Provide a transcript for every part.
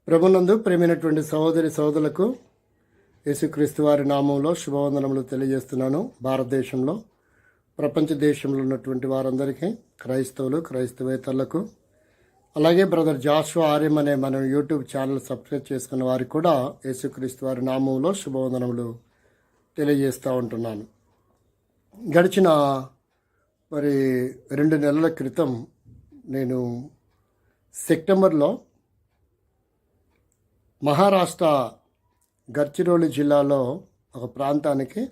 ప్రభునందు ప్రేమైనటువంటి సహోదరి సహోదరులకు యేసుక్రీస్తు వారి నామంలో శుభవందనములు తెలియజేస్తున్నాను. భారతదేశంలో ప్రపంచ దేశంలో ఉన్నటువంటి వారందరికీ, క్రైస్తవులు క్రైస్తవేతరులకు, అలాగే బ్రదర్ జాషువా ఆర్యం అనే మన యూట్యూబ్ ఛానల్ సబ్స్క్రైబ్ చేసుకున్న వారికి కూడా యేసుక్రీస్తు వారి నామంలో శుభవందనములు తెలియజేస్తూ ఉంటున్నాను. గడిచిన 2 నెలల క్రితం నేను సెప్టెంబర్లో మహారాష్ట్ర గడ్చిరోలి జిల్లాలో ఒక ప్రాంతానికి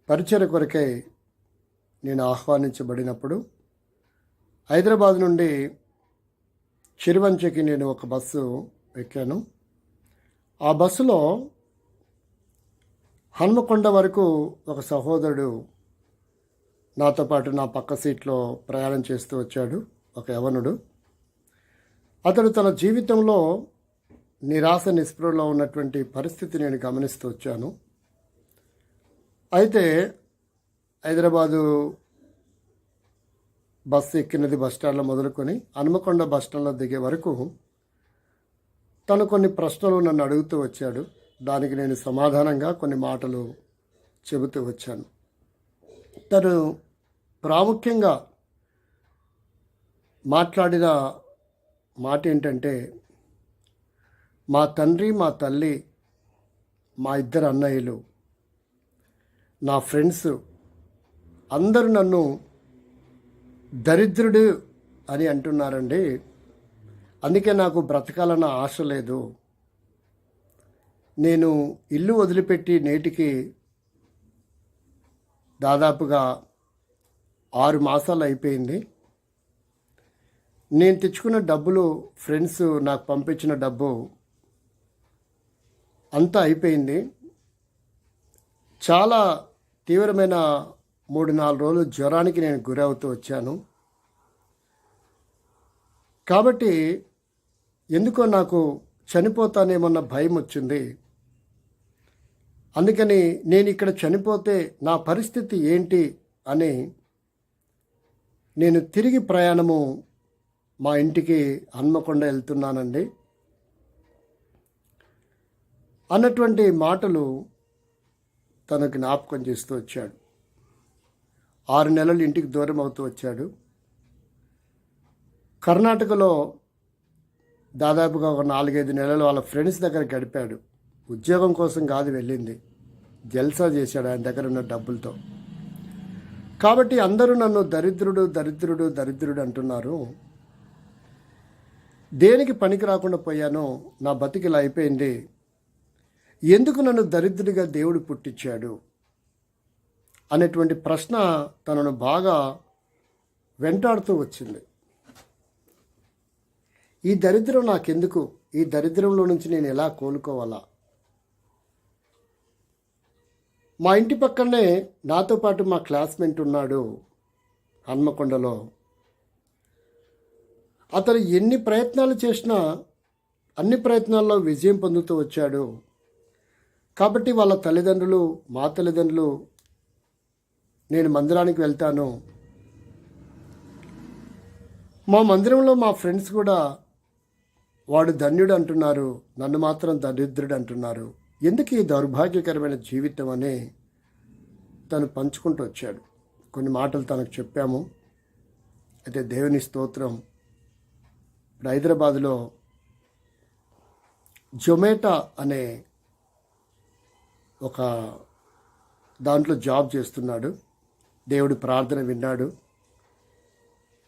పరిచయ కొరకై నేను ఆహ్వానించబడినప్పుడు హైదరాబాద్ నుండి చిరువంచకి నేను ఒక బస్సు ఎక్కాను. ఆ బస్సులో హన్మకొండ వరకు ఒక సహోదరుడు నాతో పాటు నా పక్క సీట్లో ప్రయాణం చేస్తూ వచ్చాడు. ఒక యవనుడు. అతడు తన జీవితంలో నిరాశ నిస్పృహలో ఉన్నటువంటి పరిస్థితి నేను గమనిస్తూ వచ్చాను. అయితే హైదరాబాదు బస్సు ఎక్కినది బస్టాండ్లో మొదలుకొని హన్మకొండ బస్టాండ్లో దిగే వరకు తను కొన్ని ప్రశ్నలు నన్ను అడుగుతూ వచ్చాడు. దానికి నేను సమాధానంగా కొన్ని మాటలు చెబుతూ వచ్చాను. తను ప్రాముఖ్యంగా మాట్లాడిన మాట ఏంటంటే, మా తండ్రి మా తల్లి, మా 2 అన్నయ్యలు, నా ఫ్రెండ్స్ అందరూ నన్ను దరిద్రుడు అని అంటున్నారండి. అందుకే నాకు బ్రతకాలన్న ఆశ లేదు. నేను ఇల్లు వదిలిపెట్టి నేటికి దాదాపుగా 6 మాసాలు అయిపోయింది. నేను తెచ్చుకున్న డబ్బులు, ఫ్రెండ్స్ నాకు పంపించిన డబ్బు అంతా అయిపోయింది. చాలా తీవ్రమైన 3-4 రోజులు జ్వరానికి నేను గురవుతూ వచ్చాను. కాబట్టి ఎందుకో నాకు చనిపోతానేమన్న భయం వచ్చింది. అందుకని నేను ఇక్కడ చనిపోతే నా పరిస్థితి ఏంటి అని నేను తిరిగి ప్రయాణము మా ఇంటికి హన్మకొండ వెళ్తున్నానండి అన్నటువంటి మాటలు తనకు జ్ఞాపకం చేస్తూ వచ్చాడు. 6 నెలలు ఇంటికి దూరం అవుతూ వచ్చాడు. కర్ణాటకలో దాదాపుగా ఒక 4-5 నెలలు వాళ్ళ ఫ్రెండ్స్ దగ్గర గడిపాడు. ఉద్యోగం కోసం కాదు వెళ్ళింది, జల్సా చేశాడు ఆయన దగ్గర ఉన్న డబ్బులతో. కాబట్టి అందరూ నన్ను దరిద్రుడు దరిద్రుడు దరిద్రుడు అంటున్నారు. దేనికి పనికి రాకుండా పోయానో, నా బతికిలా అయిపోయింది. ఎందుకు నన్ను దరిద్రుడిగా దేవుడు పుట్టించాడు అనేటువంటి ప్రశ్న తనను బాగా వెంటాడుతూ వచ్చింది. ఈ దరిద్రం నాకెందుకు? ఈ దరిద్రంలో నుంచి నేను ఎలా కోలుకోవాలా? మా ఇంటి పక్కనే నాతో పాటు మా క్లాస్మేట్ ఉన్నాడు హన్మకొండలో. అతను ఎన్ని ప్రయత్నాలు చేసినా అన్ని ప్రయత్నాల్లో విజయం పొందుతూ వచ్చాడు. కాబట్టి వాళ్ళ తల్లిదండ్రులు, మా తల్లిదండ్రులు, నేను మందిరానికి వెళ్తాను, మా మందిరంలో మా ఫ్రెండ్స్ కూడా వాడు ధన్యుడు అంటున్నారు, నన్ను మాత్రం దరిద్రుడు అంటున్నారు. ఎందుకు ఈ దౌర్భాగ్యకరమైన జీవితం అని తను పంచుకుంటూ వచ్చాడు. కొన్ని మాటలు తనకు చెప్పాము. అయితే దేవుని స్తోత్రం, ఇప్పుడు హైదరాబాదులో జొమాటో అనే ఒక దాంట్లో జాబ్ చేస్తున్నాడు. దేవుడి ప్రార్థన విన్నాడు.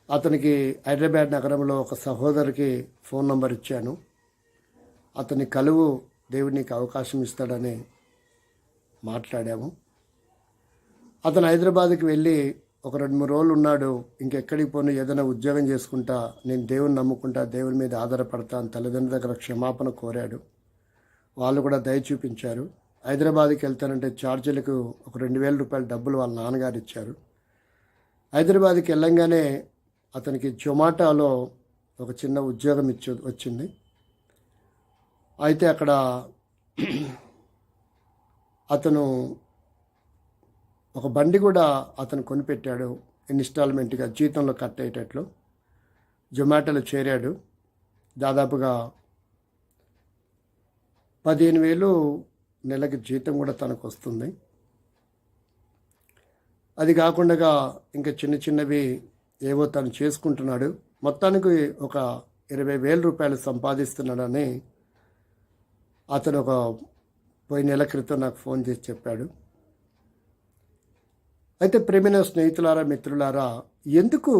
అతనికి హైదరాబాద్ నగరంలో ఒక సహోదరికి ఫోన్ నంబర్ ఇచ్చాను. అతని కలువు, దేవుడు నీకు అవకాశం ఇస్తాడని మాట్లాడాము. అతను హైదరాబాద్కి వెళ్ళి ఒక 2-3 రోజులు ఉన్నాడు. ఇంకెక్కడికి పోను, ఏదైనా ఉద్యోగం చేసుకుంటా, నేను దేవుని నమ్ముకుంటా, దేవుని మీద ఆధారపడతా అని తల్లిదండ్రుల దగ్గర క్షమాపణ కోరాడు. వాళ్ళు కూడా దయ చూపించారు. హైదరాబాద్కి వెళ్తానంటే ఛార్జీలకు ఒక 2,000 రూపాయల డబ్బులు వాళ్ళ నాన్నగారు ఇచ్చారు. హైదరాబాద్కి వెళ్ళంగానే అతనికి జొమాటోలో ఒక చిన్న ఉద్యోగం వచ్చింది. అయితే అక్కడ అతను ఒక బండి కూడా అతను కొనిపెట్టాడు. ఇన్స్టాల్మెంట్గా జీతంలో కట్ అయ్యేటట్లు జొమాటోలో చేరాడు. దాదాపుగా 15,000 నెలకి జీతం కూడా తనకు వస్తుంది. అది కాకుండా ఇంకా చిన్న చిన్నవి ఏవో తను చేసుకుంటున్నాడు. మొత్తానికి ఒక 20,000 రూపాయలు సంపాదిస్తున్నాడని అతను పోయిన నెల క్రితం నాకు ఫోన్ చేసి చెప్పాడు. అయితే ప్రేమైన స్నేహితులారా, మిత్రులారా, ఎందుకు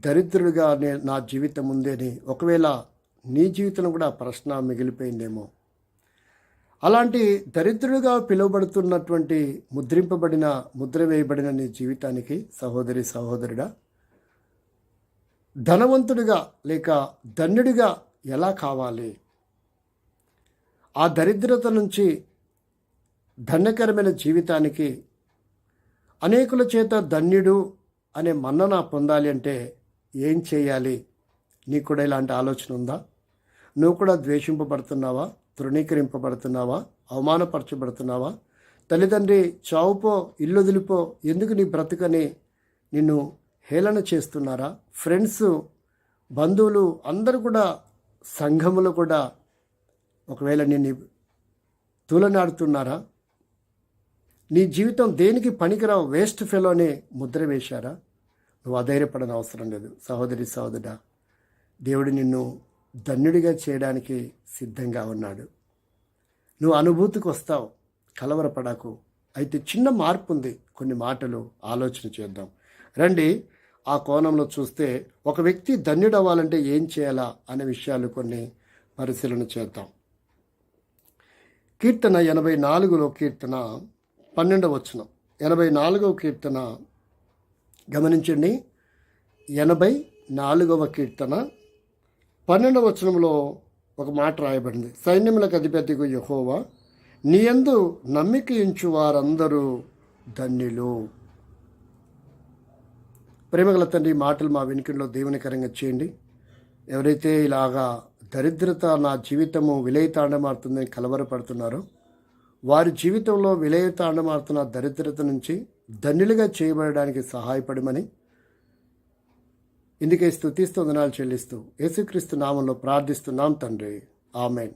దరిద్రుడిగా నా జీవితం ఉందని ఒకవేళ నీ జీవితం కూడా ప్రశ్న మిగిలిపోయిందేమో. అలాంటి దరిద్రుడిగా పిలువబడుతున్నటువంటి ముద్ర వేయబడిన నీ జీవితానికి సహోదరి సహోదరుడా, ధనవంతుడిగా లేక ధన్యుడిగా ఎలా కావాలి? ఆ దరిద్రత నుంచి ధన్యకరమైన జీవితానికి అనేకుల చేత ధన్యుడు అనే మన్నన పొందాలి అంటే ఏం చేయాలి? నీకు కూడా ఇలాంటి ఆలోచన ఉందా? నువ్వు కూడా ద్వేషింపబడుతున్నావా? తృణీకరింపబడుతున్నావా? అవమానపరచబడుతున్నావా? తల్లిదండ్రి చావుపో, ఇల్లు వదిలిపో, ఎందుకు నీ బ్రతుకని నిన్ను హేళన చేస్తున్నారా? ఫ్రెండ్స్, బంధువులు అందరూ కూడా, సంఘములు కూడా ఒకవేళ నిన్ను తూలనాడుతున్నారా? నీ జీవితం దేనికి పనికిరావు, వేస్ట్ ఫెలోనే ముద్ర వేశారా? నువ్వు అధైర్యపడని అవసరం లేదు సహోదరి సహోదరుడా. దేవుడు నిన్ను ధన్యుడిగా చేయడానికి సిద్ధంగా ఉన్నాడు. నువ్వు అనుభూతికి వస్తావు, కలవరపడకు. అయితే చిన్న మార్పు ఉంది. కొన్ని మాటలు ఆలోచన చేద్దాం రండి. ఆ కోణంలో చూస్తే ఒక వ్యక్తి ధన్యుడు అవ్వాలంటే ఏం చేయాలా అనే విషయాలు కొన్ని పరిశీలన చేద్దాం. కీర్తన 84లో కీర్తన 12వ వచనం. 84వ కీర్తన గమనించండి. 84వ కీర్తన 12వ వచనంలో ఒక మాట రాయబడింది. సైన్యములకు అధిపతికు యెహోవా, నీయందు నమ్మిక ఉంచు వారందరూ ధన్యులు. ప్రేమగల తండ్రి, మాటలు మా వెనుకల్లో దేవునికరంగా చేయండి. ఎవరైతే ఇలాగా దరిద్రత నా జీవితము విలయతాండమారుతుందని కలవరపడుతున్నారో వారి జీవితంలో విలయతాండమారుతున్న దరిద్రత నుంచి ధన్యులుగా చేయబడడానికి సహాయపడమని ఇందుకే స్తుతిస్తూ వందనాలు చెల్లిస్తూ యేసుక్రీస్తు నామంలో ప్రార్థిస్తున్నాం తండ్రి, ఆమేన్.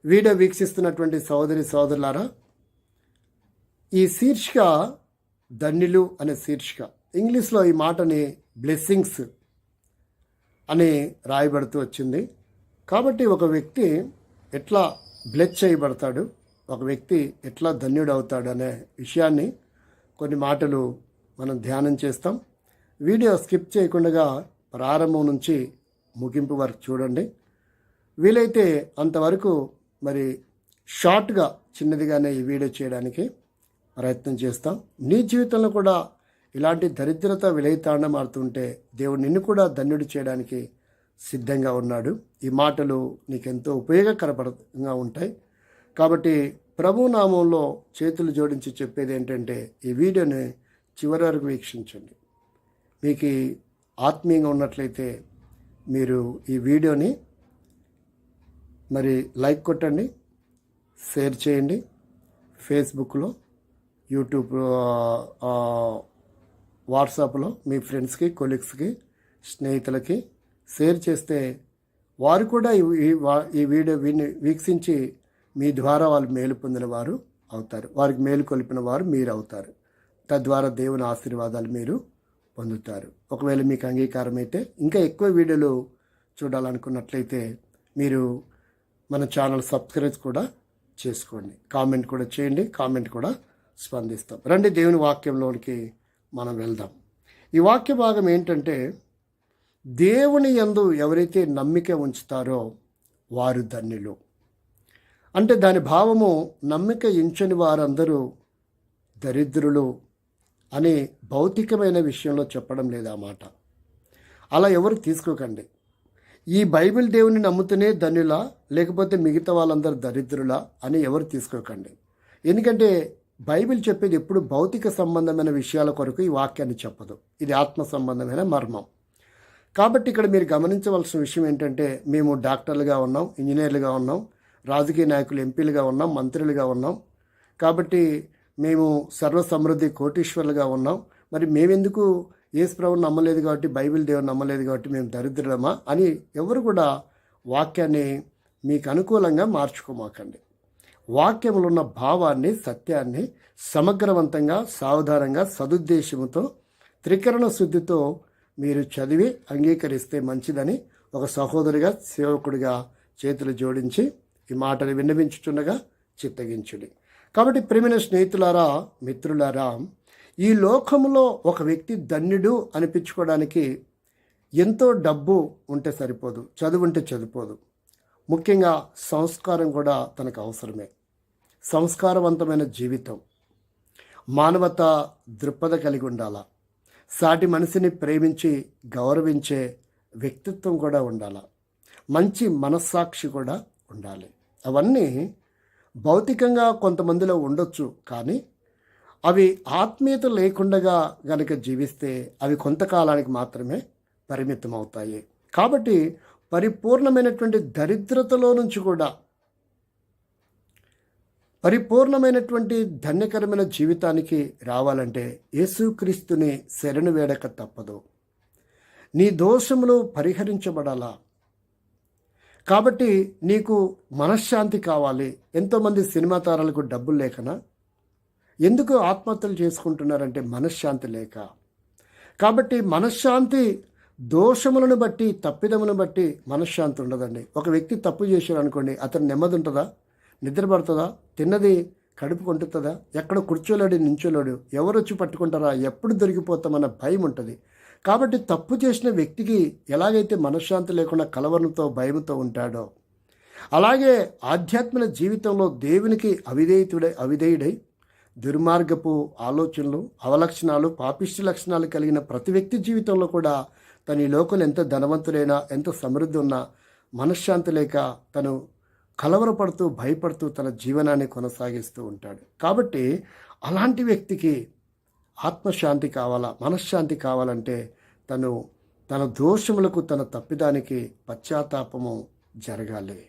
వీడియో వీక్షిస్తున్నటువంటి సహోదరి సహోదరులారా, ఈ శీర్షిక ధన్యులు అనే శీర్షిక. ఇంగ్లీష్లో ఈ మాటని బ్లెస్సింగ్స్ అని రాయబడుతూ వచ్చింది. కాబట్టి ఒక వ్యక్తి ఎట్లా బ్లెస్ చేయబడతాడు, ఒక వ్యక్తి ఎట్లా ధన్యుడు అవుతాడు అనే విషయాన్ని కొన్ని మాటలు మనం ధ్యానం చేస్తాం. వీడియో స్కిప్ చేయకుండా ప్రారంభం నుంచి ముగింపు వరకు చూడండి. వీలైతే అంతవరకు మరి షార్ట్గా చిన్నదిగానే ఈ వీడియో చేయడానికి ప్రయత్నం చేస్తాం. నీ జీవితంలో కూడా ఇలాంటి దరిద్రత విలయతాండమారుతుంటే దేవుడు నిన్ను కూడా ధన్యుడు చేయడానికి సిద్ధంగా ఉన్నాడు. ఈ మాటలు నీకెంతో ఉపయోగకరంగా ఉంటాయి. కాబట్టి ప్రభు నామంలో చేతులు జోడించి చెప్పేది ఏంటంటే, ఈ వీడియోని చివరి వరకు వీక్షించండి. మీకు ఆత్మీయంగా ఉన్నట్లయితే మీరు ఈ వీడియోని మరి లైక్ కొట్టండి, షేర్ చేయండి. ఫేస్బుక్లో, యూట్యూబ్, వాట్సాప్లో మీ ఫ్రెండ్స్కి, కొలీగ్స్కి, స్నేహితులకి షేర్ చేస్తే వారు కూడా ఈ వీడియో వీక్షించి మీ ద్వారా వాళ్ళు మేలు పొందిన వారు అవుతారు. వారికి మేలు కొలిపిన వారు మీరు అవుతారు. తద్వారా దేవుని ఆశీర్వాదాలు మీరు పొందుతారు. ఒకవేళ మీకు అంగీకారం అయితే ఇంకా ఎక్కువ వీడియోలు చూడాలనుకున్నట్లయితే మీరు మన ఛానల్ సబ్స్క్రైబ్ కూడా చేసుకోండి. కామెంట్ కూడా చేయండి, కామెంట్ కూడా స్పందిస్తాం. రండి దేవుని వాక్యంలోనికి మనం వెళ్దాం. ఈ వాక్య భాగం ఏంటంటే, దేవుని యందు ఎవరైతే నమ్మిక ఉంచుతారో వారు ధన్యులు. అంటే దాని భావము నమ్మిక ఉంచని వారందరూ దరిద్రులు అని భౌతికమైన విషయంలో చెప్పడం లేదు ఆ మాట. అలా ఎవరు తీసుకోకండి. ఈ బైబిల్ దేవుని నమ్ముతూనే ధన్యులా, లేకపోతే మిగతా వాళ్ళందరూ దరిద్రులా అని ఎవరు తీసుకోకండి. ఎందుకంటే బైబిల్ చెప్పేది ఎప్పుడు భౌతిక సంబంధమైన విషయాల కొరకు ఈ వాక్యాన్ని చెప్పదు. ఇది ఆత్మ సంబంధమైన మర్మం. కాబట్టి ఇక్కడ మీరు గమనించవలసిన విషయం ఏంటంటే, మేము డాక్టర్లుగా ఉన్నాం, ఇంజనీర్లుగా ఉన్నాం, రాజకీయ నాయకులు ఎంపీలుగా ఉన్నాం, మంత్రులుగా ఉన్నాం. కాబట్టి మేము సర్వసమృద్ధి కోటీశ్వర్లుగా ఉన్నాం. మరి మేమెందుకు యేసు ప్రభువుని నమ్మలేదు కాబట్టి, బైబిల్ దేవుని నమ్మలేదు కాబట్టి మేము దరిద్రులమా అని ఎవరు కూడా వాక్యాన్ని మీకు అనుకూలంగా మార్చుకోమాకండి. వాక్యములో ఉన్న భావాన్ని, సత్యాన్ని సమగ్రవంతంగా, సావధానంగా, సదుద్దేశంతో, త్రికరణ శుద్ధితో మీరు చదివి అంగీకరిస్తే మంచిదని ఒక సహోదరిగా, సేవకుడిగా చేతులు జోడించి ఈ మాటలు విన్నవించుచుండగా చిత్తగించుడి. కాబట్టి ప్రియమైన స్నేహితులారా, మిత్రులారా, ఈ లోకంలో ఒక వ్యక్తి ధన్యుడు అనిపించుకోవడానికి ఎంతో డబ్బు ఉంటే సరిపోదు, చదువు ఉంటే చదిపోదు. ముఖ్యంగా సంస్కారం కూడా తనకు అవసరమే. సంస్కారవంతమైన జీవితం, మానవత దృక్పథ కలిగి ఉండాలా. సాటి మనిషిని ప్రేమించి గౌరవించే వ్యక్తిత్వం కూడా ఉండాలా. మంచి మనస్సాక్షి కూడా ఉండాలి. అవన్నీ భౌతికంగా కొంతమందిలో ఉండొచ్చు, కానీ అవి ఆత్మీయత లేకుండా గనక జీవిస్తే అవి కొంతకాలానికి మాత్రమే పరిమితం అవుతాయి. కాబట్టి పరిపూర్ణమైనటువంటి దరిద్రతలో నుంచి కూడా పరిపూర్ణమైనటువంటి ధన్యకరమైన జీవితానికి రావాలంటే యేసుక్రీస్తుని శరణు వేడక తప్పదు. నీ దోషములు పరిహరించబడాలా. కాబట్టి నీకు మనశ్శాంతి కావాలి. ఎంతోమంది సినిమా తారలకు డబ్బులు లేకనా ఎందుకు ఆత్మహత్యలు చేసుకుంటున్నారంటే మనశ్శాంతి లేక. కాబట్టి మనశ్శాంతి, దోషములను బట్టి, తప్పిదములను బట్టి మనశ్శాంతి ఉండదండి. ఒక వ్యక్తి తప్పు చేశారు అనుకోండి, అతను నెమ్మది ఉంటుందా? నిద్ర పడుతుందా? తిన్నది కడుపు కొంటుందా? ఎక్కడ కూర్చోలేడు, నించోలేడు. ఎవరు వచ్చి పట్టుకుంటారా, ఎప్పుడు దొరికిపోతామన్న భయం ఉంటుంది. కాబట్టి తప్పు చేసిన వ్యక్తికి ఎలాగైతే మనశ్శాంతి లేకుండా కలవరంతో, భయంతో ఉంటాడో, అలాగే ఆధ్యాత్మిక జీవితంలో దేవునికి అవిధేయుడై దుర్మార్గపు ఆలోచనలు, అవలక్షణాలు, పాపిష్టి లక్షణాలు కలిగిన ప్రతి వ్యక్తి జీవితంలో కూడా తన ఈ లోకంలో ఎంత ధనవంతుడైనా, ఎంత సమృద్ధి ఉన్నా మనశ్శాంతి లేక తను కలవరపడుతూ, భయపడుతూ తన జీవనాన్ని కొనసాగిస్తూ ఉంటాడు. కాబట్టి అలాంటి వ్యక్తికి ఆత్మశాంతి కావాలా, మనశ్శాంతి కావాలంటే తన దోషములకు, తన తప్పిదానికి పశ్చాత్తాపము జరగాలి.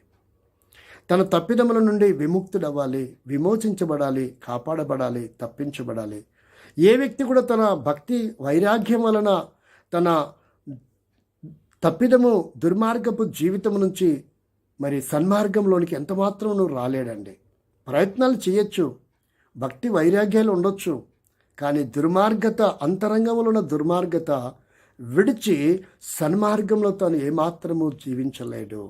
తన తప్పిదముల నుండి విముక్తుడవ్వాలి, విమోచించబడాలి, కాపాడబడాలి, తప్పించబడాలి. ఏ వ్యక్తి కూడా తన భక్తి వైరాగ్యం వలన తన తప్పిదము, దుర్మార్గపు జీవితం నుంచి మరి సన్మార్గంలోనికి ఎంతమాత్రం నువ్వు రాలేడండి. ప్రయత్నాలు చేయొచ్చు, భక్తి వైరాగ్యాలు ఉండొచ్చు, కానీ దుర్మార్గత, అంతరంగంలో ఉన్న దుర్మార్గత విడిచి సన్మార్గంలో తాను ఏమాత్రము జీవించలేడు.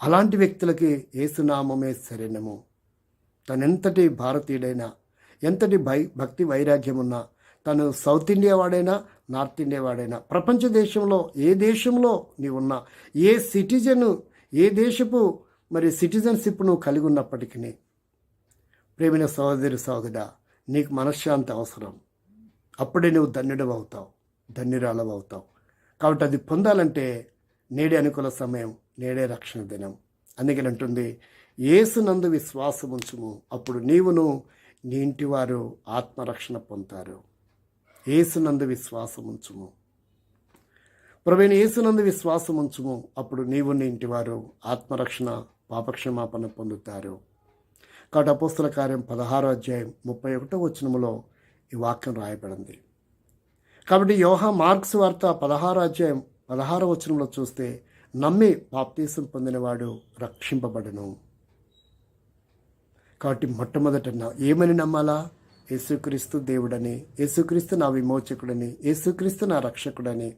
అలాంటి వ్యక్తులకి యేసునామమే శరణము. తనెంతటి భారతీయుడైనా, ఎంతటి భక్తి వైరాగ్యం ఉన్నా, తను సౌత్ ఇండియా వాడైనా, నార్త్ ఇండియా వాడైనా, ప్రపంచ దేశంలో ఏ దేశంలో నీవున్నా, ఏ సిటిజన్, ఏ దేశపు మరి సిటిజన్షిప్ నువ్వు కలిగి ఉన్నప్పటికీ, ప్రేమైన సహోదరుడా, నీకు మనశ్శాంతి అవసరం. అప్పుడే నువ్వు ధన్యుడు అవుతావు, ధన్యురాలు అవుతావు. కాబట్టి అది పొందాలంటే నేడే అనుకూల సమయం, నేడే రక్షణ దినం. అందుకని అంటుంది, యేసునందు విశ్వాసం ఉంచుము, అప్పుడు నీవును నీ ఇంటి వారు ఆత్మరక్షణ పొందుతారు. యేసునందు విశ్వాసం ఉంచుము, ప్రభువైన యేసునందు విశ్వాసం ఉంచుము, అప్పుడు నీవు నీ ఇంటి వారు ఆత్మరక్షణ, పాపక్షమాపణ పొందుతారు. కాబట్టి అపోస్తల కార్యం 16వ అధ్యాయం 31వ వచనములో ఈ వాక్యం రాయబడింది. కాబట్టి మార్క్స్ వార్త 16వ అధ్యాయం 16వ వచనంలో చూస్తే, నమ్మి బాప్తీసం పొందినవాడు రక్షింపబడును. కాబట్టి మొట్టమొదట ఏమని నమ్మాలా? యేసుక్రీస్తు దేవుడని, యేసుక్రీస్తు నా విమోచకుడని, యేసుక్రీస్తు నా రక్షకుడని.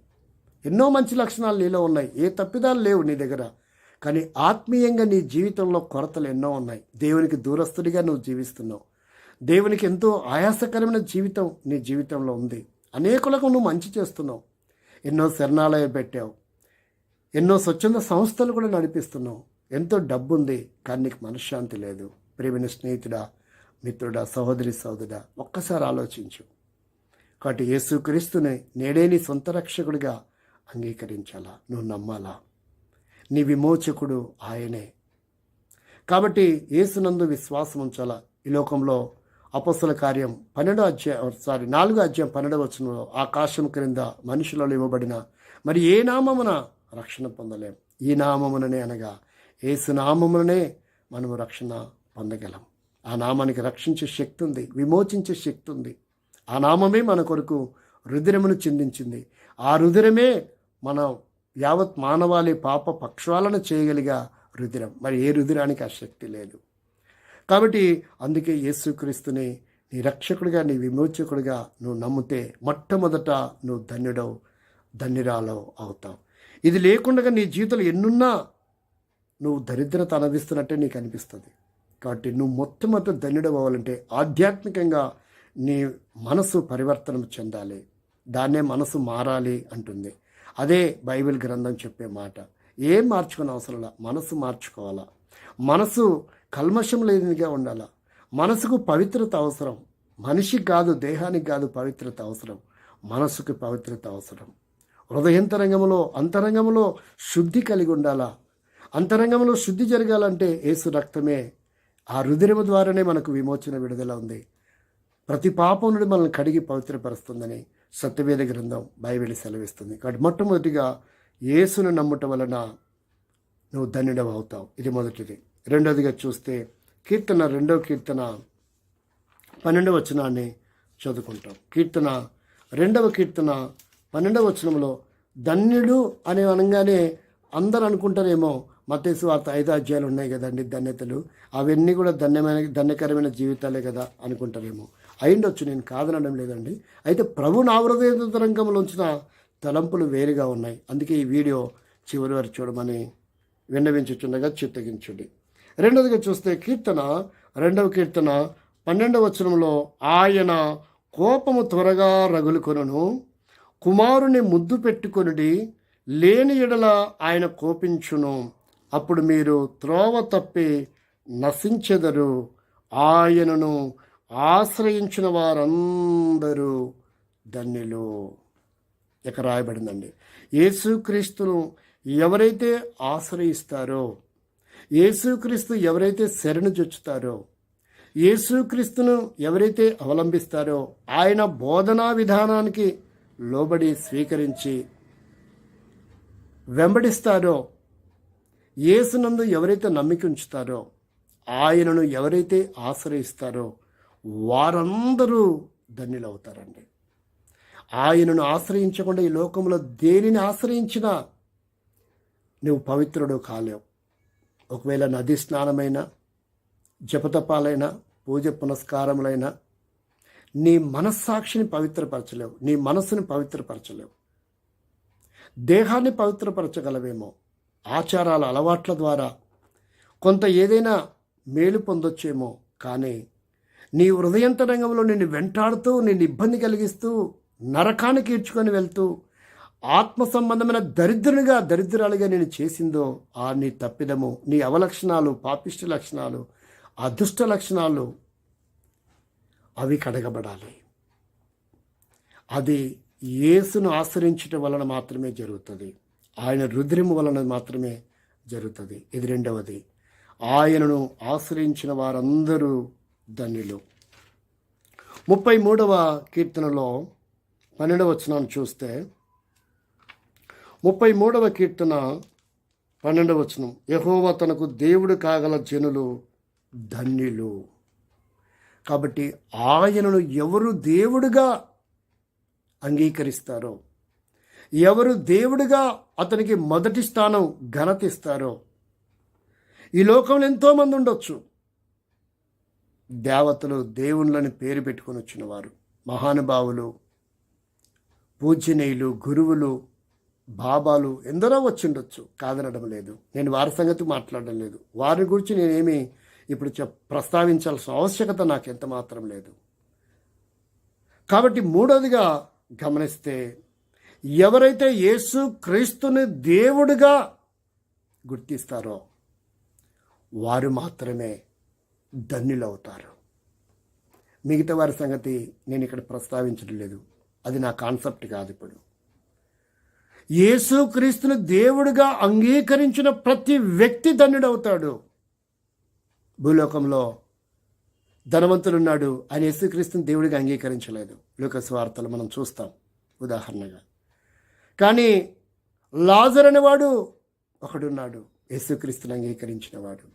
ఎన్నో మంచి లక్షణాలు నీలో ఉన్నాయి, ఏ తప్పిదాలు లేవు నీ దగ్గర. కానీ ఆత్మీయంగా నీ జీవితంలో కొరతలు ఎన్నో ఉన్నాయి. దేవునికి దూరస్తుడిగా నువ్వు జీవిస్తున్నావు. దేవునికి ఎంతో ఆయాసకరమైన జీవితం నీ జీవితంలో ఉంది. అనేకులకు నువ్వు మంచి చేస్తున్నావు, ఎన్నో శరణాలయం పెట్టావు, ఎన్నో స్వచ్ఛంద సంస్థలు కూడా నడిపిస్తున్నావు, ఎంతో డబ్బు ఉంది, కానీ నీకు మనశ్శాంతి లేదు. ప్రియమైన స్నేహితుడా, మిత్రుడా, సహోదరుడా, ఒక్కసారి ఆలోచించు. కాబట్టి యేసుక్రీస్తుని నేడే నీ సొంత రక్షకుడిగా అంగీకరించాలా, నువ్వు నమ్మాలా. నీ విమోచకుడు ఆయనే. కాబట్టి యేసునందు విశ్వాసం ఉంచాలా. ఈ లోకంలో అపోస్తల కార్యం 4వ అధ్యాయం 12వ వచనంలో, ఆకాశం క్రింద మనుషులలో ఇవ్వబడిన మరి ఏ నామమున రక్షణ పొందలేం. ఈ నామముననే, అనగా యేసు నామముననే మనము రక్షణ పొందగలం. ఆ నామానికి రక్షించే శక్తి ఉంది, విమోచించే శక్తి ఉంది. ఆ నామమే మన కొరకు రుధిరమును చిందించింది. ఆ రుధిరమే మన యావత్ మానవాళి పాప పక్షాలను చేయగలిగా రుధిరం. మరి ఏ రుధిరానికి ఆ శక్తి లేదు. కాబట్టి అందుకే యేసుక్రీస్తుని నీ రక్షకుడిగా, నీ విమోచకుడిగా నువ్వు నమ్మితే మొట్టమొదట నువ్వు ధన్యురాలు అవుతావు. ఇది లేకుండా నీ జీవితంలో ఎన్నున్నా నువ్వు దరిద్రత అనుభవిస్తున్నట్టే నీకు అనిపిస్తుంది. కాబట్టి నువ్వు మొట్టమొదట ధన్యుడు అవ్వాలంటే ఆధ్యాత్మికంగా నీ మనసు పరివర్తన చెందాలి. దాన్నే మనసు మారాలి అంటుంది. అదే బైబిల్ గ్రంథం చెప్పే మాట. ఏం మార్చుకునే అవసరంలా, మనసు మార్చుకోవాలా. మనసు కల్మషం లేనిదిగా ఉండాలా. మనసుకు పవిత్రత అవసరం. మనిషికి కాదు, దేహానికి కాదు పవిత్రత అవసరం, మనసుకు పవిత్రత అవసరం. హృదయంతరంగంలో అంతరంగంలో శుద్ధి కలిగి ఉండాలా. అంతరంగంలో శుద్ధి జరగాలంటే యేసు రక్తమే, ఆ రుధిరము ద్వారానే మనకు విమోచన విడుదల ఉంది. ప్రతి పాపం నుండి మనల్ని కడిగి పవిత్రపరుస్తుందని సత్యవేద గ్రంథం బైబిల్ సెలవిస్తుంది. కాబట్టి మొట్టమొదటిగా యేసును నమ్ముట వలన నువ్వు ధన్యుడవు అవుతావు. ఇది మొదటిది. రెండవదిగా చూస్తే కీర్తన 2వ కీర్తన 12వ వచనాన్ని చదువుకుంటాం. కీర్తన 2వ కీర్తన 12వ వచనంలో ధన్యుడు అని అనగానే అందరూ అనుకుంటారేమో మత్తయి సువార్త 5 అధ్యాయాలు ఉన్నాయి కదండి ధన్యతలు, అవన్నీ కూడా ధన్యకరమైన జీవితాలే కదా అనుకుంటారేమో. అయిండొచ్చు, నేను కాదనడం లేదండి. అయితే ప్రభు నా హృదయంతరంగంలో ఉంచిన తలంపులు వేరుగా ఉన్నాయి. అందుకే ఈ వీడియో చివరి వరకు చూడమని విన్నవించుచుండగా చిత్తగించుడి. రెండవదిగా చూస్తే కీర్తన 2వ కీర్తన 12వ వచనంలో ఆయన కోపము త్వరగా రగులుకొనును, కుమారుని ముద్దు పెట్టుకొనుడి, లేని ఎడల ఆయన కోపించును, అప్పుడు మీరు త్రోవ తప్పి నశించెదరు, ఆయనను ఆశ్రయించిన వారందరూ ధన్యులు. ఇక రాయబడిందండి, యేసుక్రీస్తును ఎవరైతే ఆశ్రయిస్తారో, యేసుక్రీస్తు ఎవరైతే శరణు జొచ్చుతారో, యేసుక్రీస్తును ఎవరైతే అవలంబిస్తారో, ఆయన బోధనా విధానానికి లోబడి స్వీకరించి వెంబడిస్తారో, యేసునందు ఎవరైతే నమ్మిక ఉంచుతారో, ఆయనను ఎవరైతే ఆశ్రయిస్తారో వారందరూ ధన్యులవుతారండి. ఆయనను ఆశ్రయించకుండా ఈ లోకంలో దేనిని ఆశ్రయించినా నువ్వు పవిత్రుడు కాలేవు. ఒకవేళ నది స్నానమైనా, జపతపాలైనా, పూజ పునస్కారములైనా నీ మనస్సాక్షిని పవిత్రపరచలేవు, నీ మనస్సుని పవిత్రపరచలేవు. దేహాన్ని పవిత్రపరచగలవేమో, ఆచారాల అలవాట్ల ద్వారా కొంత ఏదైనా మేలు పొందొచ్చేమో, కానీ నీ హృదయంతరంగంలో నిన్ను వెంటాడుతూ, నిన్ను ఇబ్బంది కలిగిస్తూ, నరకానికి ఈడ్చుకొని వెళ్తూ, ఆత్మ సంబంధమైన దరిద్రాలుగా నేను చేసిందో ఆ నీ తప్పిదము, నీ అవలక్షణాలు, పాపిష్టి లక్షణాలు, అదుష్ట లక్షణాలు అవి కడగబడాలి. అది యేసును ఆశ్రయించటం వలన మాత్రమే జరుగుతుంది. ఆయన రుద్రము వలన మాత్రమే జరుగుతుంది. ఇది రెండవది. ఆయనను ఆశ్రయించిన వారందరూ ధన్యులు. 33వ కీర్తనలో 12వ వచనాన్ని చూస్తే, 33వ కీర్తన 12వ వచనం, యెహోవా తనకు దేవుడు కాగల జనులు ధన్యులు. కాబట్టి ఆయనను ఎవరు దేవుడుగా అంగీకరిస్తారో, ఎవరు దేవుడిగా అతనికి మొదటి స్థానం ఘనత ఇస్తారో, ఈ లోకంలో ఎంతోమంది ఉండొచ్చు, దేవతలు, దేవుళ్ళని పేరు పెట్టుకొని వచ్చిన వారు, మహానుభావులు, పూజనీయులు, గురువులు, బాబాలు ఎందరో వచ్చిండొచ్చు, కాదనడం లేదు. నేను వారి సంగతి మాట్లాడడం లేదు. వారి గురించి నేనేమి ఇప్పుడు ప్రస్తావించాల్సిన ఆవశ్యకత నాకు ఎంత మాత్రం లేదు. కాబట్టి మూడవదిగా గమనిస్తే, ఎవరైతే యేసు క్రీస్తుని దేవుడిగా గుర్తిస్తారో వారు మాత్రమే ధన్యులవుతారు. మిగతా వారి సంగతి నేను ఇక్కడ ప్రస్తావించడం లేదు, అది నా కాన్సెప్ట్ కాదు. ఇప్పుడు యేసు క్రీస్తుని దేవుడిగా అంగీకరించిన ప్రతి వ్యక్తి ధన్యుడవుతాడు. భూలోకంలో ధనవంతులున్నాడు, ఆయన యేసుక్రీస్తుని దేవుడిగా అంగీకరించలేదు. లూకాసు వార్తలు మనం చూస్తాం ఉదాహరణగా. కానీ లాజరు అనేవాడు ఒకడున్నాడు, యేసుక్రీస్తుని అంగీకరించిన వాడు.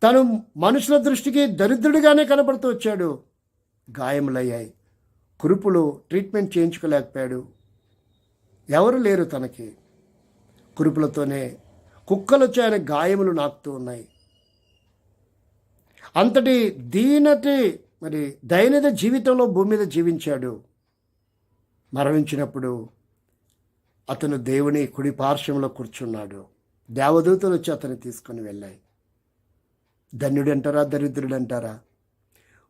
తను మనుషుల దృష్టికి దరిద్రుడిగానే కనబడుతూ వచ్చాడు. గాయములయ్యాయి, కురుపులు, ట్రీట్మెంట్ చేయించుకోలేకపోయాడు. ఎవరు లేరు తనకి. కురుపులతోనే, కుక్కలు వచ్చి ఆయన గాయములు నాకుతూ ఉన్నాయి. అంతటి దైనందిన జీవితంలో భూమి మీద జీవించాడు. మరణించినప్పుడు అతను దేవుని కుడి పార్శ్వంలో కూర్చున్నాడు. దేవదూతలు వచ్చి అతన్ని తీసుకొని వెళ్ళాయి. ధన్యుడు అంటారా, దరిద్రుడు అంటారా?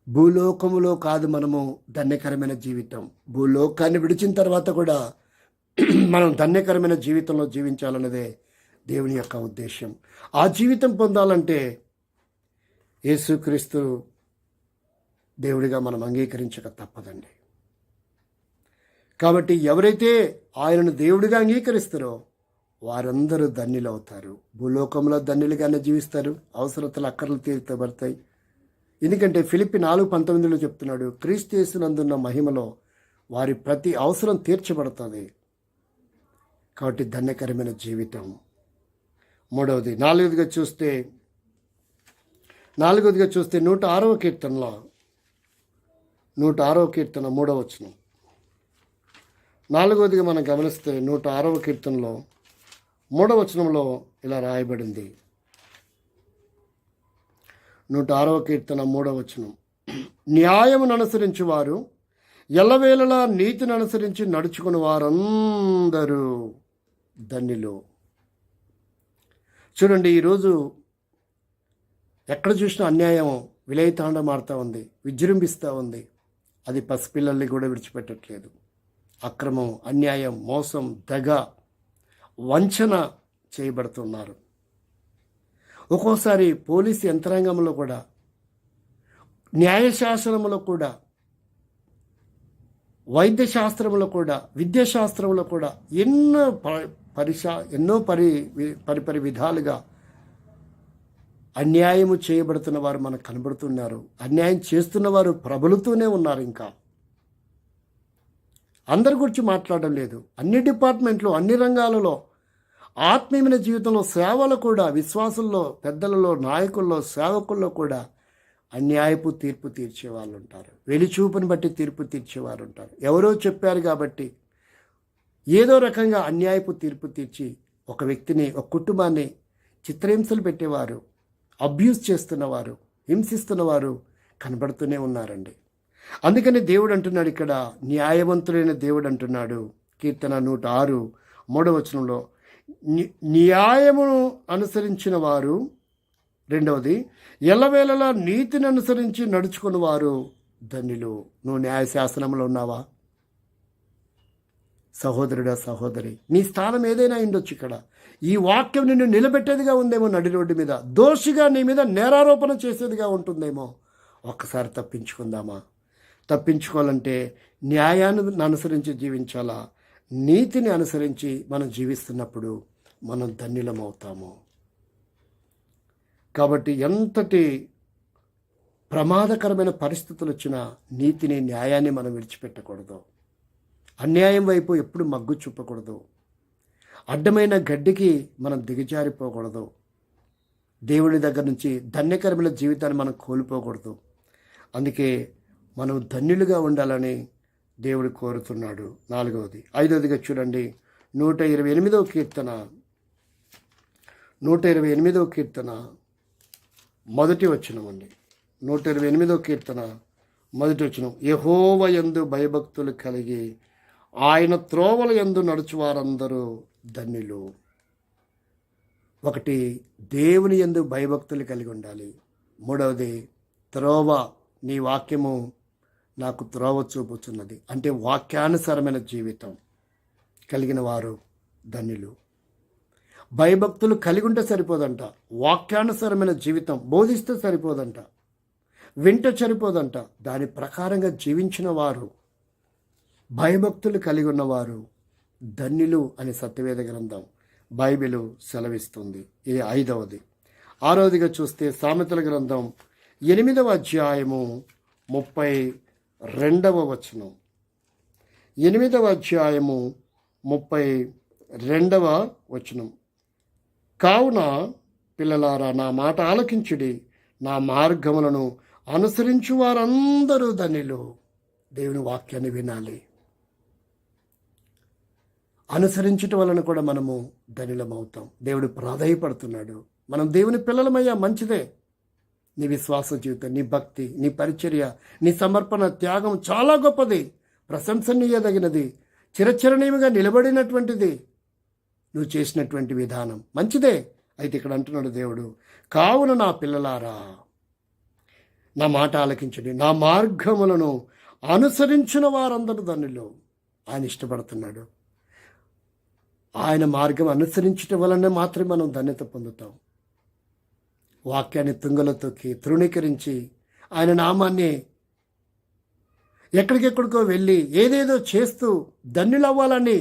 భూలోకములో కాదు మనము ధన్యకరమైన జీవితం. భూలోకాన్ని విడిచిన తర్వాత కూడా మనం ధన్యకరమైన జీవితంలో జీవించాలన్నదే దేవుని యొక్క ఉద్దేశం. ఆ జీవితం పొందాలంటే యేసుక్రీస్తు దేవుడిగా మనం అంగీకరించక తప్పదండి. కాబట్టి ఎవరైతే ఆయనను దేవుడిగా అంగీకరిస్తారో వారందరూ ధన్యులు అవుతారు. భూలోకంలో ధన్యులుగానే జీవిస్తారు. అవసరతలు అక్కర్లు తీర్చబడతాయి. ఎందుకంటే ఫిలిప్పి 4:19 చెప్తున్నాడు, క్రీస్తు యేసునందున్న మహిమలో వారి ప్రతి అవసరం తీర్చబడుతుంది. కాబట్టి ధన్యకరమైన జీవితం. మూడవది, నాలుగవదిగా చూస్తే 106వ కీర్తనలో 106వ కీర్తన 3వ వచనం. నాలుగవదిగా మనం గమనిస్తే 106వ కీర్తనలో 3వ వచనంలో ఇలా రాయబడింది. 106వ కీర్తన 3వ వచనం, న్యాయమును అనుసరించి వారు ఎల్లవేళలా నీతిని అనుసరించి నడుచుకుని వారందరూ ధన్యులు. చూడండి, ఈరోజు ఎక్కడ చూసినా అన్యాయం విలయతాండం ఆడుతూ ఉంది, విజృంభిస్తూ ఉంది. అది పసిపిల్లల్ని కూడా విడిచిపెట్టట్లేదు. అక్రమం, అన్యాయం, మోసం, దగ, వంచన చేయబడుతున్నారు. ఒక్కోసారి పోలీసు యంత్రాంగంలో కూడా, న్యాయశాస్త్రంలో కూడా, వైద్యశాస్త్రంలో కూడా, విద్యాశాస్త్రంలో కూడా ఎన్నో పరిపరి విధాలుగా అన్యాయము చేయబడుతున్న వారు మనకు కనబడుతున్నారు. అన్యాయం చేస్తున్న వారు ప్రబలుతూనే ఉన్నారు. ఇంకా అందరి గురించి మాట్లాడడం లేదు. అన్ని డిపార్ట్మెంట్లు, అన్ని రంగాలలో, ఆత్మీయమైన జీవితంలో, సేవలు కూడా, విశ్వాసుల్లో, పెద్దలలో, నాయకుల్లో, సేవకుల్లో కూడా అన్యాయపు తీర్పు తీర్చే వాళ్ళు ఉంటారు. వెలిచూపుని బట్టి తీర్పు తీర్చేవారు ఉంటారు. ఎవరో చెప్పారు కాబట్టి ఏదో రకంగా అన్యాయపు తీర్పు తీర్చి ఒక వ్యక్తిని, ఒక కుటుంబాన్ని చిత్రహింసలు పెట్టేవారు, అబ్యూస్ చేస్తున్నవారు, హింసిస్తున్నవారు కనబడుతూనే ఉన్నారండి. అందుకని దేవుడు అంటున్నాడు, ఇక్కడ న్యాయవంతుడైన దేవుడు అంటున్నాడు, కీర్తన 106:3 వచనంలో, న్యాయమును అనుసరించిన వారు, రెండవది ఎల్లవేళలా నీతిని అనుసరించి నడుచుకుని వారు ధన్యులు. నువ్వు న్యాయశాస్త్రంలో ఉన్నావా? సహోదరుడా, సహోదరి, నీ స్థానం ఏదైనా ఉండొచ్చు. ఇక్కడ ఈ వాక్యం నిన్ను నిలబెట్టేదిగా ఉందేమో, నడి రోడ్డు మీద దోషిగా నీ మీద నేరారోపణ చేసేదిగా ఉంటుందేమో. ఒక్కసారి తప్పించుకుందామా? తప్పించుకోవాలంటే న్యాయాన్ని అనుసరించి జీవించాలా? నీతిని అనుసరించి మనం జీవిస్తున్నప్పుడు మనం ధన్యులమవుతాము. కాబట్టి ఎంతటి ప్రమాదకరమైన పరిస్థితులు వచ్చినా నీతిని, న్యాయాన్ని మనం విడిచిపెట్టకూడదు. అన్యాయం వైపు ఎప్పుడు మగ్గు చూపకూడదు. అడ్డమైన గడ్డికి మనం దిగజారిపోకూడదు. దేవుని దగ్గర నుంచి ధన్యకరమైన జీవితాన్ని మనం కోల్పోకూడదు. అందుకే మనం ధన్యులుగా ఉండాలని దేవుడు కోరుతున్నాడు. నాలుగవది. ఐదవదిగా చూడండి, 128వ కీర్తన 128వ కీర్తన మొదటి వచనం అండి. 128వ కీర్తన మొదటి వచనం, యెహోవా యందు భయభక్తులు కలిగి ఆయన త్రోవల యందు నడుచువారందరూ ధన్యులు. ఒకటి, దేవుని యందు భయభక్తులు కలిగి ఉండాలి. మూడవది, త్రోవ, నీ వాక్యము నాకు త్రోవ చూపుతున్నది అంటే వాక్యానుసారమైన జీవితం కలిగిన వారు ధన్యులు. భయభక్తులు కలిగి ఉంటే సరిపోదంట, వాక్యానుసారమైన జీవితం బోధిస్తే సరిపోదంట, వింటే సరిపోదంట, దాని ప్రకారంగా జీవించిన వారు, భయభక్తులు కలిగి ఉన్నవారు ధన్యులు అని సత్యవేద గ్రంథం, బైబిలు సెలవిస్తుంది. ఇది ఐదవది. ఆరవదిగా చూస్తే సామెతల గ్రంథం 8వ అధ్యాయము 32వ వచనం. 8వ అధ్యాయము 32వ వచనం, కావున పిల్లలారా నా మాట ఆలకించుడి, నా మార్గములను అనుసరించు వారందరూ ధన్యులు. దేవుని వాక్యాన్ని వినాలి. అనుసరించటం వలన కూడా మనము ధనులమవుతాం. దేవుడు ప్రాధాయపడుతున్నాడు. మనం దేవుని పిల్లలమయ్యా, మంచిదే. నీ విశ్వాస జీవితం, నీ భక్తి, నీ పరిచర్య, నీ సమర్పణ, త్యాగం చాలా గొప్పది, ప్రశంసనీయదగినది, చిరచరణీయంగా నిలబడినటువంటిది. నువ్వు చేసినటువంటి విధానం మంచిదే. అయితే ఇక్కడ అంటున్నాడు దేవుడు, కావున నా పిల్లలారా, నా మాట ఆలకించండి, నా మార్గములను అనుసరించిన వారందరూ ధన్యులు. ఆయన ఇష్టపడుతున్నాడు. ఆయన మార్గం అనుసరించటం వలన మాత్రమే మనం ధన్యత పొందుతాం. వాక్యాన్ని తుంగలో తొక్కి తృణీకరించి ఆయన నామాన్ని ఎక్కడికెక్కడికో వెళ్ళి ఏదేదో చేస్తూ ధన్యులవ్వాలని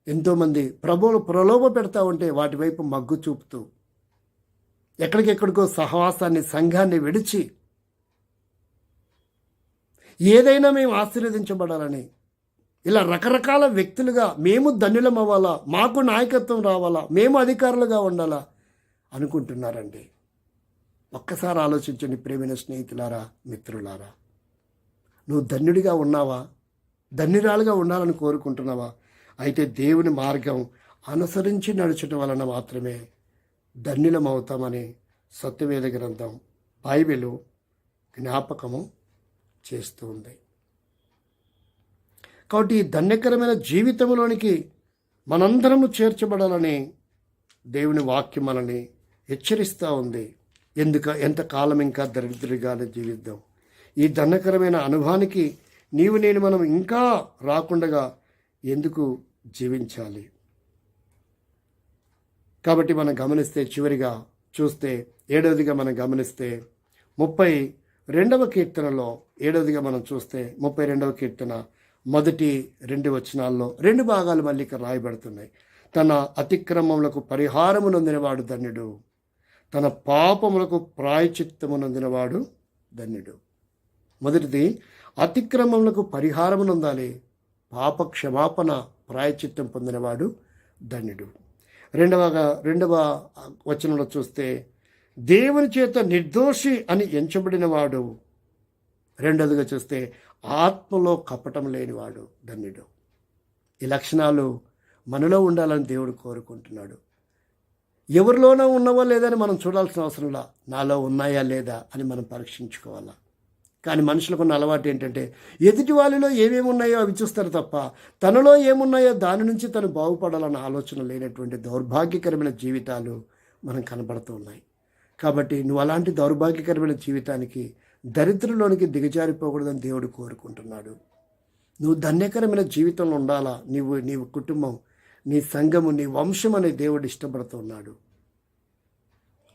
ఎంతోమంది ప్రభువులు ప్రలోభ పెడతా ఉంటే వాటి వైపు మగ్గు చూపుతూ ఎక్కడికెక్కడికో సహవాసాన్ని, సంఘాన్ని విడిచి ఏదైనా మేము ఆశీర్వదించబడాలని ఇలా రకరకాల వ్యక్తులుగా మేము ధన్యులం అవ్వాలా, మాకు నాయకత్వం రావాలా, మేము అధికారులుగా ఉండాలా అనుకుంటున్నారండి. ఒక్కసారి ఆలోచించండి ప్రేమైన స్నేహితులారా, మిత్రులారా. నువ్వు ధన్యుడిగా ఉన్నావా? ధన్యురాలుగా ఉండాలని కోరుకుంటున్నావా? అయితే దేవుని మార్గం అనుసరించి నడచడం వలన మాత్రమే ధన్యులం అవుతామని సత్యవేద గ్రంథం, బైబిలు జ్ఞాపకము చేస్తూ ఉంది. కాబట్టి ఈ ధన్యకరమైన జీవితంలోనికి మనందరము చేర్చబడాలని దేవుని వాక్యం మనల్ని హెచ్చరిస్తూ ఉంది. ఎంతకాలం ఇంకా దరిద్రుడిగానే జీవిద్దాం? ఈ ధన్యకరమైన అనుభవానికి మనం ఇంకా రాకుండా ఎందుకు జీవించాలి? కాబట్టి మనం గమనిస్తే, చివరిగా చూస్తే, ఏడవదిగా మనం గమనిస్తే 32వ కీర్తనలో, ఏడవదిగా మనం చూస్తే 32వ కీర్తన మొదటి 2 వచనాల్లో 2 భాగాలు మళ్ళీ ఇక్కడ రాయబడుతున్నాయి. తన అతిక్రమములకు పరిహారము నొందినవాడు ధన్యుడు, తన పాపములకు ప్రాయచిత్తము నొందినవాడు ధన్యుడు. మొదటిది, అతిక్రమములకు పరిహారము నొందాలి, పాప క్షమాపణ ప్రాయచిత్తం పొందినవాడు ధన్యుడు. రెండవ వచనంలో చూస్తే, దేవుని చేత నిర్దోషి అని ఎంచబడినవాడు. రెండవదిగా చూస్తే, ఆత్మలో కపటం లేనివాడు ధన్యుడు. ఈ లక్షణాలు మనలో ఉండాలని దేవుడు కోరుకుంటున్నాడు. ఎవరిలోనో ఉన్నవా లేదని మనం చూడాల్సిన అవసరంలా, నాలో ఉన్నాయా లేదా అని మనం పరీక్షించుకోవాలా. కానీ మనుషులకు అలవాటు ఏంటంటే, ఎదుటి వాళ్ళలో ఏమేమి ఉన్నాయో అవి చూస్తారు తప్ప తనలో ఏమున్నాయో దాని నుంచి తను బాగుపడాలన్న ఆలోచన లేనటువంటి దౌర్భాగ్యకరమైన జీవితాలు మనం కనబడుతూ ఉన్నాయి. కాబట్టి నువ్వు అలాంటి దౌర్భాగ్యకరమైన జీవితానికి, దరిద్రలోనికి దిగజారిపోకూడదని దేవుడు కోరుకుంటున్నాడు. నువ్వు ధన్యకరమైన జీవితంలో ఉండాలా. నీ కుటుంబం, నీ సంఘము, నీ వంశం అనే దేవుడు ఇష్టపడుతున్నాడు.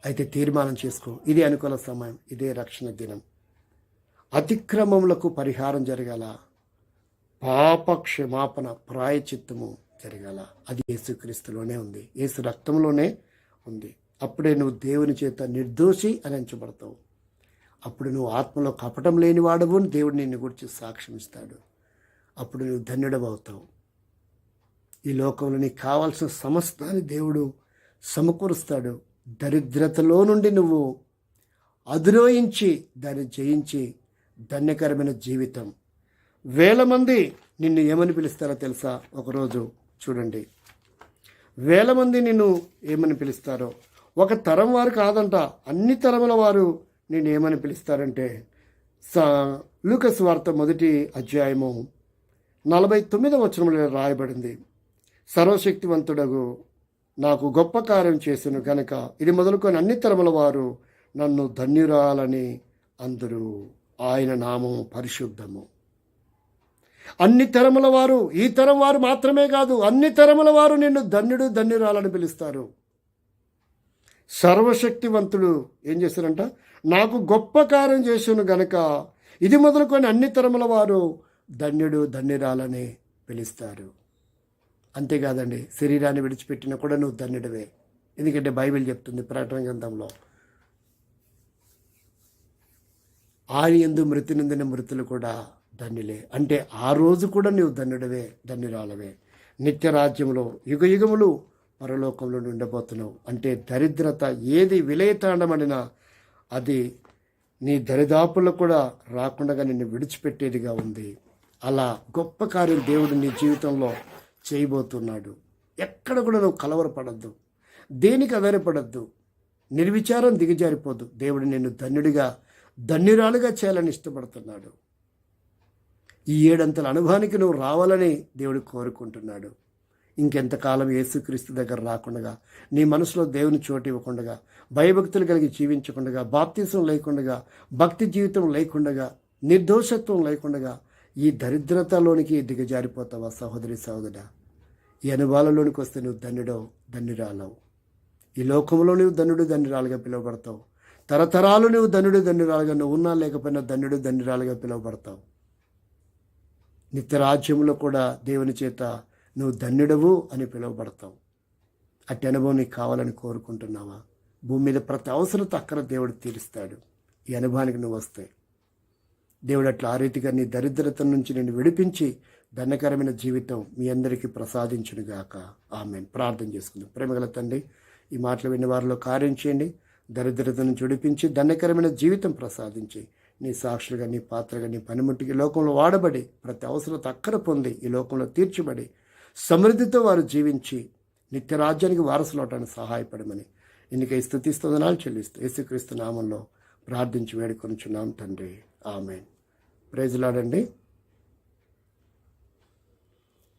అయితే తీర్మానం చేసుకో, ఇదే అనుకూల సమయం, ఇదే రక్షణ దినం. అతిక్రమములకు పరిహారం జరగాల, పాప క్షమాపణ ప్రాయచిత్తము జరగాల. అది యేసుక్రీస్తులోనే ఉంది, యేసు రక్తంలోనే ఉంది. అప్పుడే నువ్వు దేవుని చేత నిర్దోషి అని ఎంచబడతావు. అప్పుడు నువ్వు ఆత్మలో కపటం లేని వాడవు అని దేవుడు నిన్ను గురించి సాక్ష్యం ఇస్తాడు. అప్పుడు నువ్వు ధన్యుడవవుతావు. ఈ లోకంలో నీకు కావాల్సిన సమస్తాన్ని దేవుడు సమకూరుస్తాడు. దరిద్రతలో నుండి నువ్వు అధిరోహించి దాన్ని జయించి ధన్యకరమైన జీవితం. 1000 మంది నిన్ను ఏమని పిలుస్తారో తెలుసా? ఒకరోజు చూడండి, 1000 మంది నిన్ను ఏమని పిలుస్తారో. ఒక తరం వారు కాదంట, అన్ని తరముల వారు నేను ఏమని పిలుస్తారంటే, లూకాసు వార్త 1వ అధ్యాయము 49వ వచనంలో రాయబడింది, సర్వశక్తివంతుడగు నాకు గొప్ప కార్యం చేసిన కనుక ఇది మొదలుకొని అన్ని తరముల వారు నన్ను ధన్యురాలని అందరూ, ఆయన నామము పరిశుద్ధము. అన్ని తరముల వారు, ఈ తరం వారు మాత్రమే కాదు, అన్ని తరముల వారు నిన్ను ధన్యుడు, ధన్యురాలని పిలుస్తారు. సర్వశక్తివంతుడు ఏం చేశారంట? నాకు గొప్ప కార్యం చేసాను గనక ఇది మొదలుకొని అన్ని తరముల వారు ధన్యుడు, ధన్యురాలని పిలుస్తారు. అంతేకాదండి, శరీరాన్ని విడిచిపెట్టినా కూడా నువ్వు ధన్యుడివే. ఎందుకంటే బైబిల్ చెప్తుంది ప్రకటన గ్రంథంలో, ఆయన యందు మృతి నొందిన మృతులు కూడా ధన్యులే. అంటే ఆ రోజు కూడా నీవు ధన్యుడవే, ధన్యురాలవే. నిత్య రాజ్యంలో యుగయుగములు పరలోకంలో ఉండబోతున్నావు. అంటే దరిద్రత ఏది విలయతాండమడినా అది నీ దరిదాపుల్లో కూడా రాకుండా నిన్ను విడిచిపెట్టేదిగా ఉంది. అలా గొప్ప కార్యం దేవుడు నీ జీవితంలో చేయబోతున్నాడు. ఎక్కడ కూడా నువ్వు కలవరపడద్దు, దేనికి ఆధారపడద్దు, నిర్విచారం దిగజారిపోద్దు. దేవుడు నిన్ను ధన్యుడిగా ధన్యురాలుగా చేయాలని ఇష్టపడుతున్నాడు. ఈ 7 అంతల అనుభవానికి నువ్వు రావాలని దేవుడు కోరుకుంటున్నాడు. ఇంకెంతకాలం యేసుక్రీస్తు దగ్గర రాకుండా, నీ మనసులో దేవుని చోటు ఇవ్వకుండా, భయభక్తులు కలిగి జీవించకుండా, బాప్తిసం లేకుండా, భక్తి జీవితం లేకుండా, నిర్దోషత్వం లేకుండా ఈ దరిద్రతలోనికి దిగజారిపోతావా సహోదరి సహోదరా? ఈ అనుభవాలలోనికి వస్తే నువ్వు ధన్యుడవు, ధన్యురాలవు. ఈ లోకంలో నువ్వు ధన్యుడు ధన్యురాలుగా పిలువబడతావు. తరతరాలు నువ్వు ధన్యుడు ధన్యురాలుగా, నువ్వు ఉన్నా లేకపోయినా ధన్యుడు ధన్యురాలుగా పిలువబడతావు. నిత్యరాజ్యంలో కూడా దేవుని చేత నువ్వు ధన్యుడవు అని పిలువబడతావు. అట్టి అనుభవం నీకు కావాలని కోరుకుంటున్నావా? భూమి మీద ప్రతి అవసరత అక్కర దేవుడు తీరుస్తాడు. ఈ అనుభవానికి నువ్వు వస్తే దేవుడు అట్లా ఆ రీతిగా నీ దరిద్రత నుంచి నేను విడిపించి ధన్యకరమైన జీవితం మీ అందరికీ ప్రసాదించునుగాక. ఆమేన్. ప్రార్థన చేసుకుందాం. ప్రేమగల తండ్రి, ఈ మాటలు విన్న వారిలో కార్యం చేయండి. దరిద్రత నుంచి విడిపించి ధన్యకరమైన జీవితం ప్రసాదించి నీ సాక్షులుగా, నీ పాత్రగా, నీ పనిముట్టికి లోకంలో వాడబడి ప్రతి అవసరత అక్కర పొంది ఈ లోకంలో తీర్చబడి సమృద్ధితో వారు జీవించి నిత్యరాజ్యానికి వారసులు అవడానికి సహాయపడమని ఎన్నికై స్తుతిస్తోదనాలు చెల్లిస్తూ యేసుక్రీస్తు నామంలో ప్రార్థించి వేడుకొనుచున్నాం తండ్రి. ఆమేన్. ప్రైజ్ లార్డ్ అండి.